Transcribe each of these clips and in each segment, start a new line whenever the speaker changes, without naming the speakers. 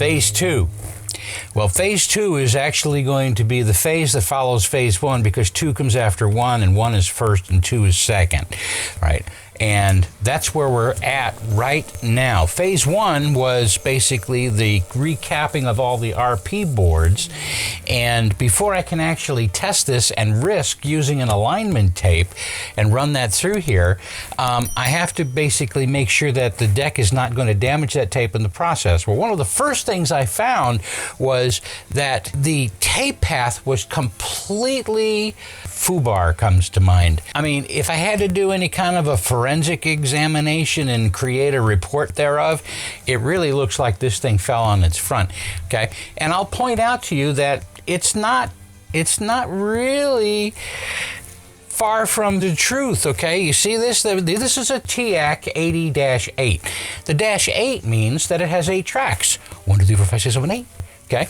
phase 2. Well, phase 2 is actually going to be the phase that follows phase 1 because 2 comes after 1 and 1 is first and 2 is second, right? And that's where we're at right now. Phase 1 was basically the recapping of all the RP boards. And before I can actually test this and risk using an alignment tape and run that through here, I have to basically make sure that the deck is not going to damage that tape in the process. Well, one of the first things I found was that the tape path was completely foobar comes to mind. I mean, if I had to do any kind of a forensic examination and create a report thereof, it really looks like this thing fell on its front, okay? And I'll point out to you that it's not really far from the truth, okay? You see this? This is a Teac 80-8. The -8 means that it has 8 tracks. 1, 2, 3, 4, 5, 6, 7, 8, okay?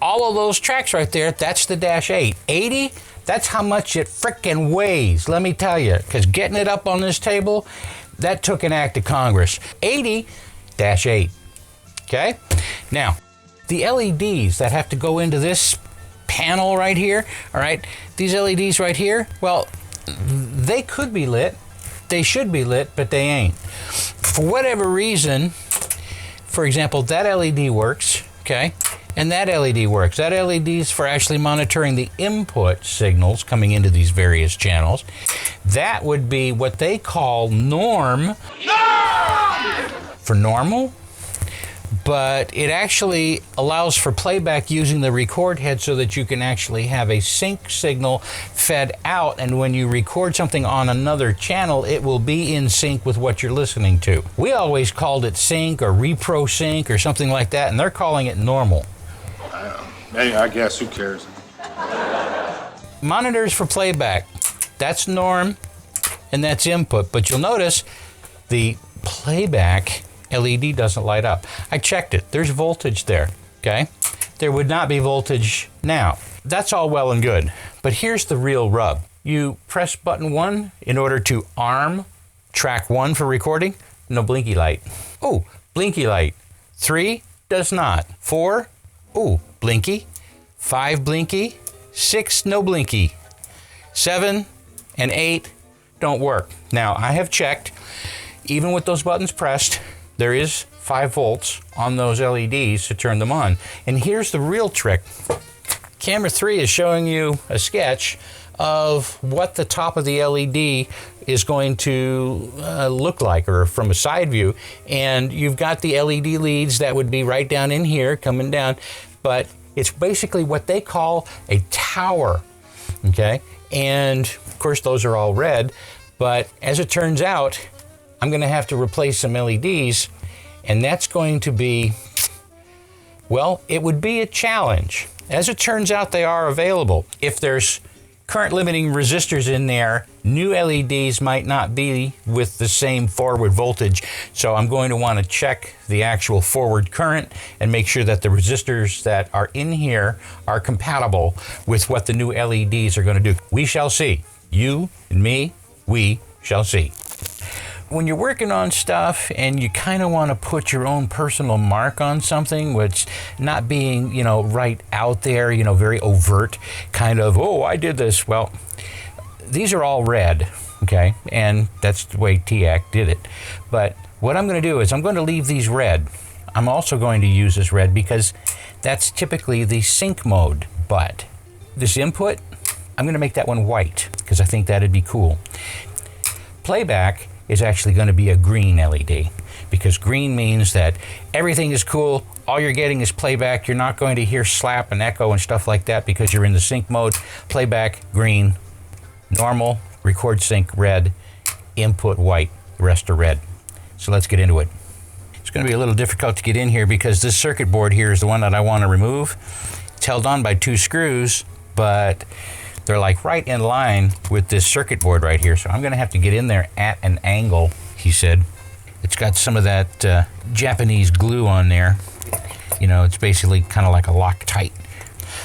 All of those tracks right there, that's the -8. 80, that's how much it frickin' weighs, let me tell you, because getting it up on this table, that took an act of Congress. 80-8, okay? Now, the LEDs that have to go into this panel right here, all right, these LEDs right here, well, they could be lit, they should be lit, but they ain't. For whatever reason, for example, that LED works, okay? And that LED works. That LED is for actually monitoring the input signals coming into these various channels. That would be what they call norm for normal, but it actually allows for playback using the record head so that you can actually have a sync signal fed out, and when you record something on another channel, it will be in sync with what you're listening to. We always called it sync or repro sync or something like that, and they're calling it normal.
I guess, who cares?
Monitors for playback, that's norm and that's input, but you'll notice the playback LED doesn't light up. I checked it, there's voltage there, okay? There would not be voltage now. That's all well and good, but here's the real rub. You press button 1 in order to arm track 1 for recording, no blinky light. Oh, blinky light. 3 does not. 4, ooh, blinky. 5, blinky. 6, no blinky. 7 and 8 don't work. Now, I have checked, even with those buttons pressed, there is 5 volts on those LEDs to turn them on. And here's the real trick. Camera 3 is showing you a sketch of what the top of the LED is going to look like, or from a side view. And you've got the LED leads that would be right down in here, coming down, but it's basically what they call a tower, okay? And of course, those are all red, but as it turns out, I'm gonna have to replace some LEDs, and that's going to be, well, it would be a challenge. As it turns out, they are available. If there's current limiting resistors in there, new LEDs might not be with the same forward voltage, so I'm going to want to check the actual forward current and make sure that the resistors that are in here are compatible with what the new LEDs are going to do. We shall see. You and me, we shall see. When you're working on stuff and you kind of want to put your own personal mark on something, which not being, you know, right out there, you know, very overt, kind of, oh, I did this. Well, these are all red, okay? And that's the way Teac did it. But what I'm going to do is I'm going to leave these red. I'm also going to use this red because that's typically the sync mode. But this input, I'm going to make that one white because I think that'd be cool. Playback is actually going to be a green LED, because green means that everything is cool, all you're getting is playback, you're not going to hear slap and echo and stuff like that because you're in the sync mode. Playback, green, normal, record sync, red, input, white, the rest are red. So let's get into it. It's going to be a little difficult to get in here because this circuit board here is the one that I want to remove. It's held on by 2 screws, but they're like right in line with this circuit board right here. So I'm going to have to get in there at an angle, he said. It's got some of that Japanese glue on there. You know, it's basically kind of like a Loctite.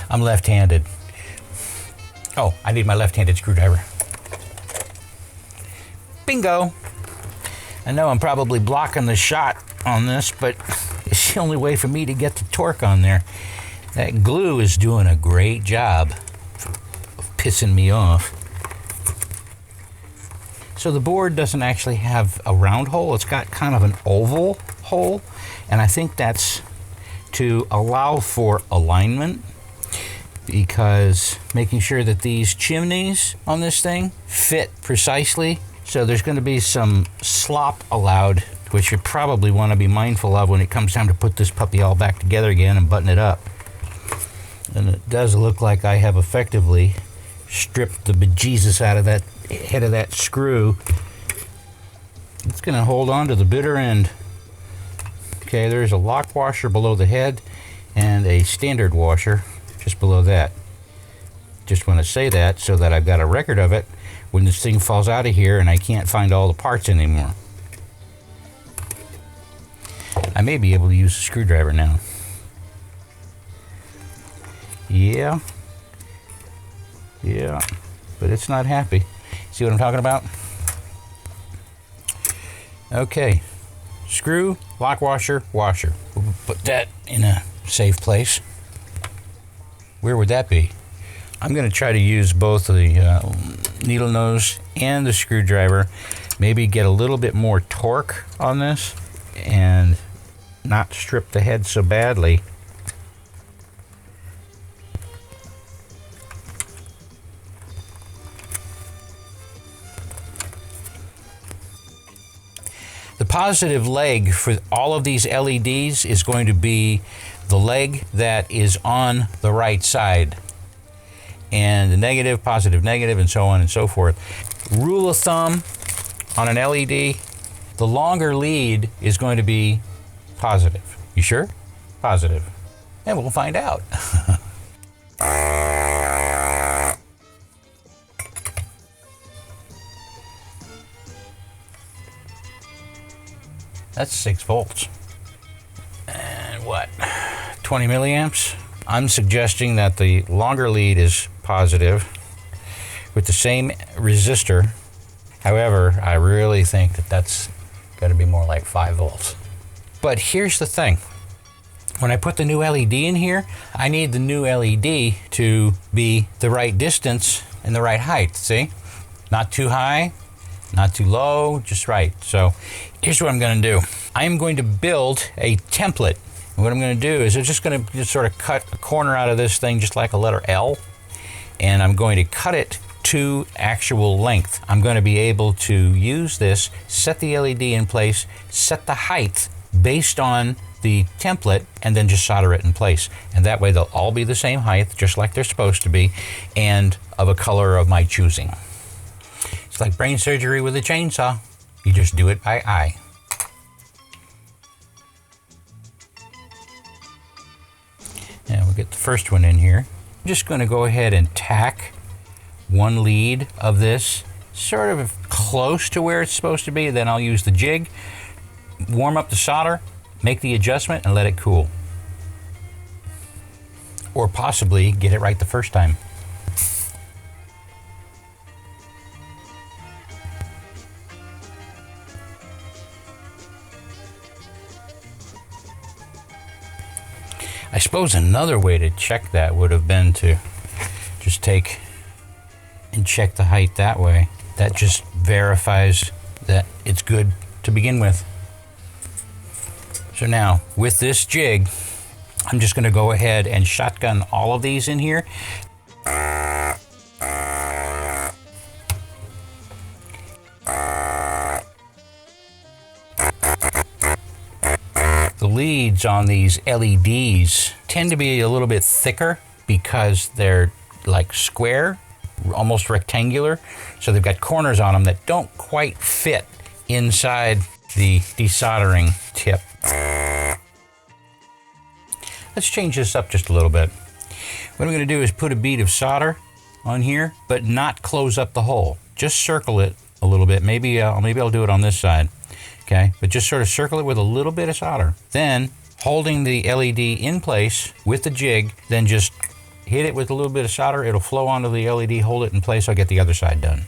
I'm left-handed. Oh, I need my left-handed screwdriver. Bingo. I know I'm probably blocking the shot on this, but the only way for me to get the torque on there. That glue is doing a great job of pissing me off. So the board doesn't actually have a round hole. It's got kind of an oval hole, and I think that's to allow for alignment, because making sure that these chimneys on this thing fit precisely. So there's going to be some slop allowed, which you probably want to be mindful of when it comes time to put this puppy all back together again and button it up. And it does look like I have effectively stripped the bejesus out of that head of that screw. It's going to hold on to the bitter end. Okay, there's a lock washer below the head and a standard washer just below that. Just want to say that so that I've got a record of it when this thing falls out of here and I can't find all the parts anymore. I may be able to use a screwdriver now. Yeah, but it's not happy. See what I'm talking about? Okay, screw, lock washer, washer. We'll put that in a safe place. Where would that be? I'm going to try to use both the needle nose and the screwdriver. Maybe get a little bit more torque on this and not strip the head so badly. The positive leg for all of these LEDs is going to be the leg that is on the right side, and the negative, positive, negative, and so on and so forth. Rule of thumb on an LED, the longer lead is going to be positive. You sure? Positive. And we'll find out. That's 6 volts. And what? 20 milliamps? I'm suggesting that the longer lead is positive with the same resistor. However, I really think that that's got to be more like 5 volts. But here's the thing. When I put the new LED in here, I need the new LED to be the right distance and the right height, see? Not too high, not too low, just right. So here's what I'm going to do. I'm going to build a template. And what I'm going to do is I'm just going to sort of cut a corner out of this thing just like a letter L, and I'm going to cut it to actual length. I'm going to be able to use this, set the LED in place, set the height based on the template, and then just solder it in place. And that way they'll all be the same height, just like they're supposed to be, and of a color of my choosing. It's like brain surgery with a chainsaw. You just do it by eye. Now we'll get the first one in here. I'm just going to go ahead and tack one lead of this sort of close to where it's supposed to be. Then I'll use the jig, warm up the solder, make the adjustment, and let it cool. Or possibly get it right the first time. I suppose another way to check that would have been to just take and check the height that way. That just verifies that it's good to begin with. So now, with this jig, I'm just going to go ahead and shotgun all of these in here. The leads on these LEDs tend to be a little bit thicker because they're like square, almost rectangular. So they've got corners on them that don't quite fit inside the desoldering tip. Let's change this up just a little bit. What I'm going to do is put a bead of solder on here, but not close up the hole. Just circle it a little bit. Maybe I'll do it on this side. Okay, but just sort of circle it with a little bit of solder. Then, holding the LED in place with the jig, then just hit it with a little bit of solder. It'll flow onto the LED, hold it in place. I'll get the other side done.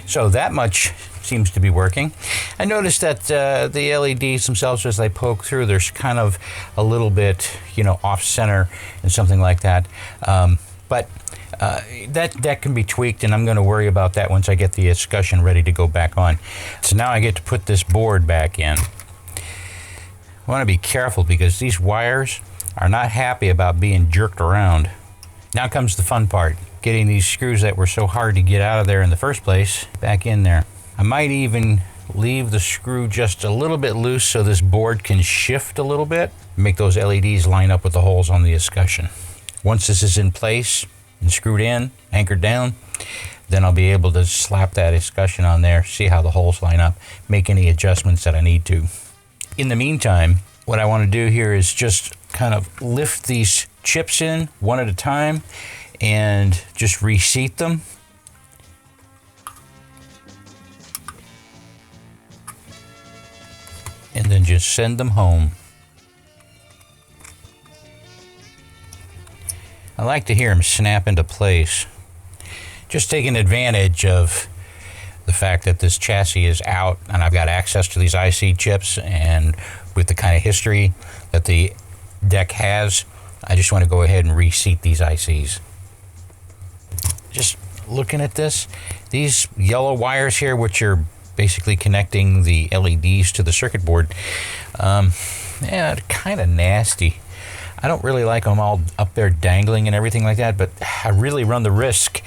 So that much seems to be working. I noticed that the LEDs themselves, as I poke through, there's kind of a little bit, off center and something like that. But that can be tweaked, and I'm going to worry about that once I get the discussion ready to go back on. So now I get to put this board back in. I want to be careful because these wires are not happy about being jerked around. Now comes the fun part, getting these screws that were so hard to get out of there in the first place back in there. I might even leave the screw just a little bit loose so this board can shift a little bit, make those LEDs line up with the holes on the escutcheon. Once this is in place and screwed in, anchored down, then I'll be able to slap that escutcheon on there, see how the holes line up, make any adjustments that I need to. In the meantime, what I want to do here is just kind of lift these chips in one at a time and just reseat them. And then just send them home. I like to hear them snap into place. Just taking advantage of the fact that this chassis is out and I've got access to these IC chips, and with the kind of history that the deck has, I just want to go ahead and reseat these ICs. Just looking at this, these yellow wires here, which are basically connecting the LEDs to the circuit board, they're kind of nasty. I don't really like them all up there dangling and everything like that, but I really run the risk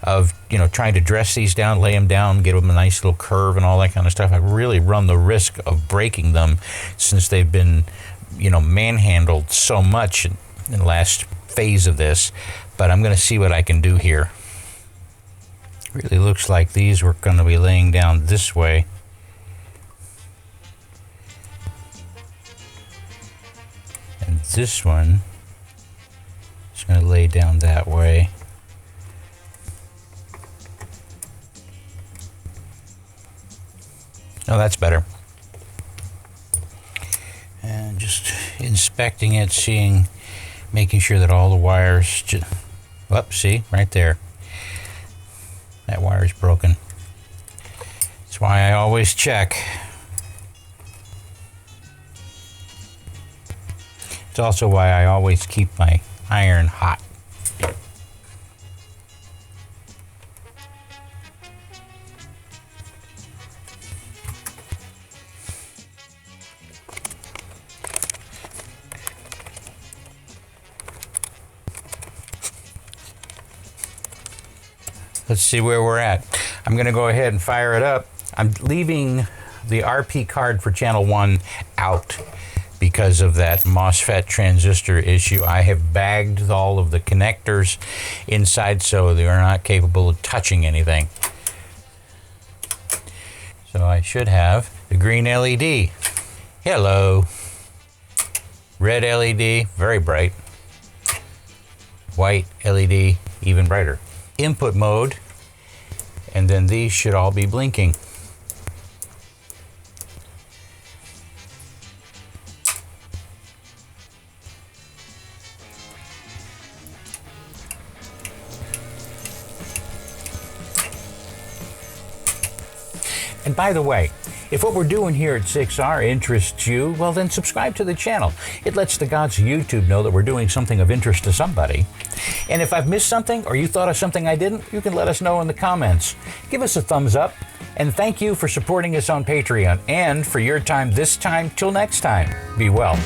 of, trying to dress these down, lay them down, get them a nice little curve and all that kind of stuff. I really run the risk of breaking them since they've been, manhandled so much in the last phase of this, but I'm going to see what I can do here. Really looks like these were going to be laying down this way. And this one is going to lay down that way. Oh, that's better. And just inspecting it, making sure that all the wires, see, right there. That wire's broken. That's why I always check. It's also why I always keep my iron hot. Let's see where we're at. I'm going to go ahead and fire it up. I'm leaving the RP card for channel 1 out because of that MOSFET transistor issue. I have bagged all of the connectors inside so they are not capable of touching anything. So I should have the green LED. Hello. Red LED, very bright. White LED, even brighter. Input mode, and then these should all be blinking. And by the way, if what we're doing here at 6R interests you, well then subscribe to the channel. It lets the gods of YouTube know that we're doing something of interest to somebody. And if I've missed something or you thought of something I didn't, you can let us know in the comments. Give us a thumbs up, and thank you for supporting us on Patreon and for your time this time. Till next time, be well.